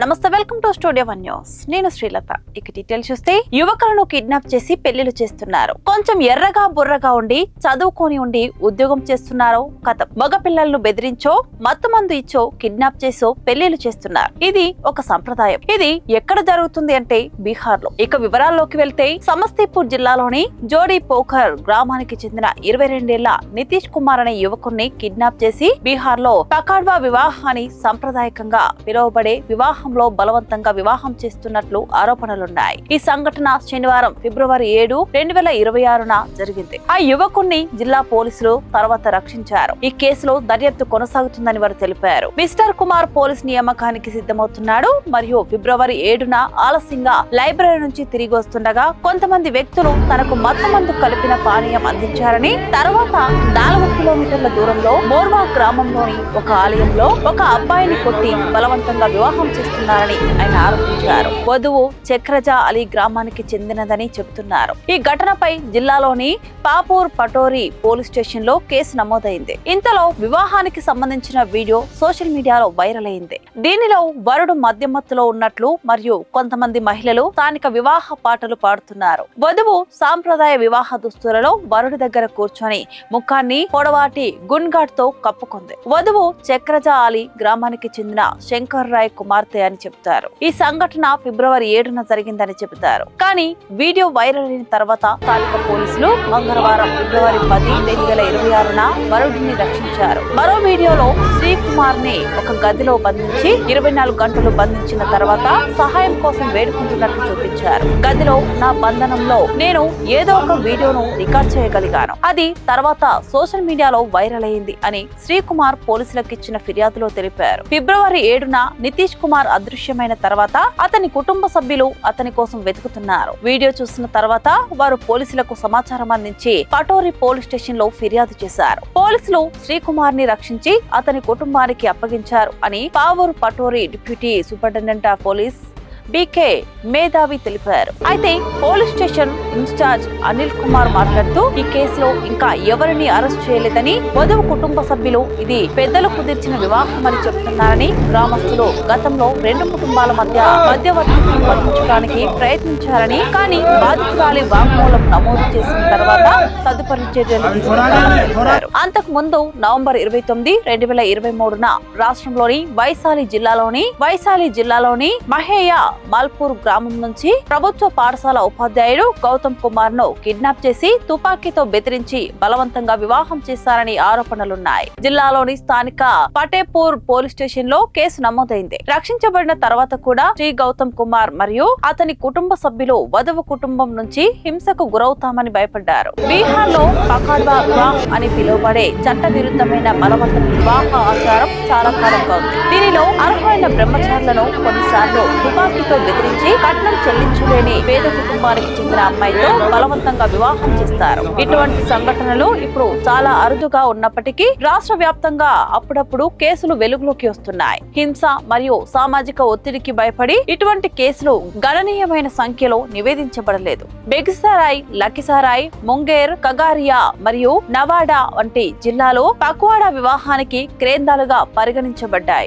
నమస్తే, welcome to studio one news. నేను శ్రీలత. ఇక డీటెయిల్ చూస్తే, యువకులను కిడ్నాప్ చేసి పెళ్లిళ్లు చేస్తున్నారు. కొంచెం ఎర్రగా బుర్రగా ఉండి చదువుకొని ఉండి ఉద్యోగం చేస్తున్నారు. కథ మగ పిల్లలను బెదిరించో, మత్తు మందు ఇచ్చో కిడ్నాప్ చేసో పెళ్లిళ్లు చేస్తున్నారు. ఇది ఒక సంప్రదాయం. ఇది ఎక్కడ జరుగుతుంది అంటే బీహార్ లో. ఇక వివరాల్లోకి వెళ్తే, సమస్తీపూర్ జిల్లాలోని జోడీ పోఖర్ గ్రామానికి చెందిన 22 ఏళ్ల నితీష్ కుమార్ అనే యువకుడిని కిడ్నాప్ చేసి బీహార్ లో పకాడ్వా వివాహాన్ని సంప్రదాయకంగా పిలువబడే వివాహంలో బలవంతంగా వివాహం చేస్తున్నట్లు ఆరోపణలున్నాయి. ఈ సంఘటన శనివారం ఫిబ్రవరి 7, 2026న జరిగింది. ఆ యువకుణ్ణి జిల్లా పోలీసులు తర్వాత రక్షించారు. ఈ కేసులో దర్యాప్తు కొనసాగుతుందని వారు తెలిపారు. మిస్టర్ కుమార్ పోలీస్ నియామకానికి సిద్ధమవుతున్నాడు మరియు ఫిబ్రవరి 7న ఆలస్యంగా లైబ్రరీ నుంచి తిరిగి వస్తుండగా కొంతమంది వ్యక్తులు తనకు మత్తు మందు కలిపిన పానీయం అందించారని, తర్వాత 4 కిలోమీటర్ల దూరంలో మోర్వా గ్రామంలోని ఒక ఆలయంలో ఒక అబ్బాయిని కొట్టి బలవంతంగా వివాహం చేస్తున్నారని ఆయన ఆరోపించారు. వధువు చక్రజా అలీ గ్రామానికి చెందినదని చెబుతున్నారు. ఈ ఘటనపై జిల్లాలోని పాపూర్ పటోరి పోలీస్ స్టేషన్ లో కేసు నమోదైంది. ఇంతలో వివాహానికి సంబంధించిన వీడియో సోషల్ మీడియాలో వైరల్ అయింది. దీనిలో వరుడు మద్యమత్తులో ఉన్నట్లు మరియు కొంతమంది మహిళలు స్థానిక వివాహ పాటలు పాడుతున్నారు. వధువు సాంప్రదాయ వివాహ దుస్తులలో వరుడి దగ్గర కూర్చొని ముఖాన్ని పొడవాటి గున్ఘాట్ తో కప్పుకుంది. వధువు చక్రజా అలీ గ్రామానికి చెందిన శంకర్ రాయ్ కుమార్తె అని చెబుతారు. ఈ సంఘటన ఫిబ్రవరి 7న జరిగిందని చెబుతారు. కానీ వీడియో వైరల్ అయిన తర్వాత స్థానిక పోలీసులు మంగళవారం ఫిబ్రవరి 10, 2026న వరుడిని రక్షించారు. మరో వీడియోలో శ్రీ కుమార్ ని ఒక గదిలో బంధించి 24 గంటలు బంధించిన తర్వాత సహాయం కోసం వేడుకుంటున్నట్లు చూపించారు. గదిలో నా బంధనంలో నేను ఏదో ఒక వీడియోను రికార్డ్ చేయగలిగాను. అది తర్వాత సోషల్ మీడియాలో వైరల్ అయింది అని శ్రీకుమార్ పోలీసులకు ఇచ్చిన ఫిర్యాదులో తెలిపారు. ఫిబ్రవరి 7న నితీష్ కుమార్ అదృశ్యమైన తర్వాత అతని కుటుంబ సభ్యులు అతని కోసం వెతుకుతున్నారు. వీడియో చూసిన తర్వాత వారు పోలీసులకు సమాచారం అందించి పటోరి పోలీస్ స్టేషన్ లో ఫిర్యాదు చేశారు. పోలీసులు శ్రీకుమార్ ని రక్షించి అతని కుటుంబానికి అప్పగించారు అని Pavur Patori deputy superintendent of police BK Medhavi తెలిపారు. అయితే police station incharge Anil Kumar మాట్లాడుతూ, ఈ కేసులో ఇంకా ఎవరిని అరెస్ట్ చేయలేదని, వధువు కుటుంబ సభ్యులు ఇది పెద్దలు కుదిర్చిన వివాహం అని చెబుతున్నారని, గ్రామస్తులు గతంలో 2 కుటుంబాల మధ్యవర్తిత్వం వహించడానికి ప్రయత్నించారని, కానీ బాధితురాలి వాంగ్మూలం నమోదు చేసిన తర్వాత తదుపరి చర్యలు తీసుకుంటారు. అంతకు ముందు నవంబర్ 29, 2023న రాష్ట్రంలోని వైశాలి జిల్లాలోని మహేయా మల్పూర్ గ్రామం నుంచి ప్రభుత్వ పాఠశాల ఉపాధ్యాయుడు గౌతమ్ కుమార్ ను కిడ్నాప్ చేసి తుపాకీతో బెదిరించి బలవంతంగా వివాహం చేశారని ఆరోపణలున్నాయి. జిల్లాలోని స్థానిక పటేపూర్ పోలీస్ స్టేషన్ లో కేసు నమోదైంది. రక్షించబడిన తర్వాత కూడా శ్రీ గౌతమ్ కుమార్ మరియు అతని కుటుంబ సభ్యులు వధువు కుటుంబం నుంచి హింసకు గురవుతామని భయపడ్డారు. బీహార్ లో పకాడ్వా వివాహం అని పిలువబడే చట్ట విరుద్ధమైన బలవంత వివాహ ఆచారం చాలా కాలంగా ఉంది. దీనిలో అర్హమైన బ్రహ్మచారులను కొన్నిసార్లు తుపాకీతో బెదిరించి కట్నం చెల్లించలేని పేద కుటుంబానికి చెందిన అమ్మాయితో బలవంతంగా వివాహం చేస్తారు. ఇటువంటి సంఘటనలు ఇప్పుడు చాలా అరుదుగా ఉన్నప్పటికీ రాష్ట్ర వ్యాప్తంగా అప్పుడప్పుడు కేసులు వెలుగులోకి వస్తున్నాయి. హింస మరియు సామాజిక ఒత్తిడికి భయపడి ఇటువంటి కేసులు గణనీయమైన సంఖ్యలో నివేదించబడలేదు. బెగుసరాయ్, లఖిసరాయ్, ముంగేర్, కగారియా మరియు నవాడా వంటి జిల్లాలో పక్వాడా వివాహానికి కేంద్రాలుగా పరిగణించబడ్డాయి.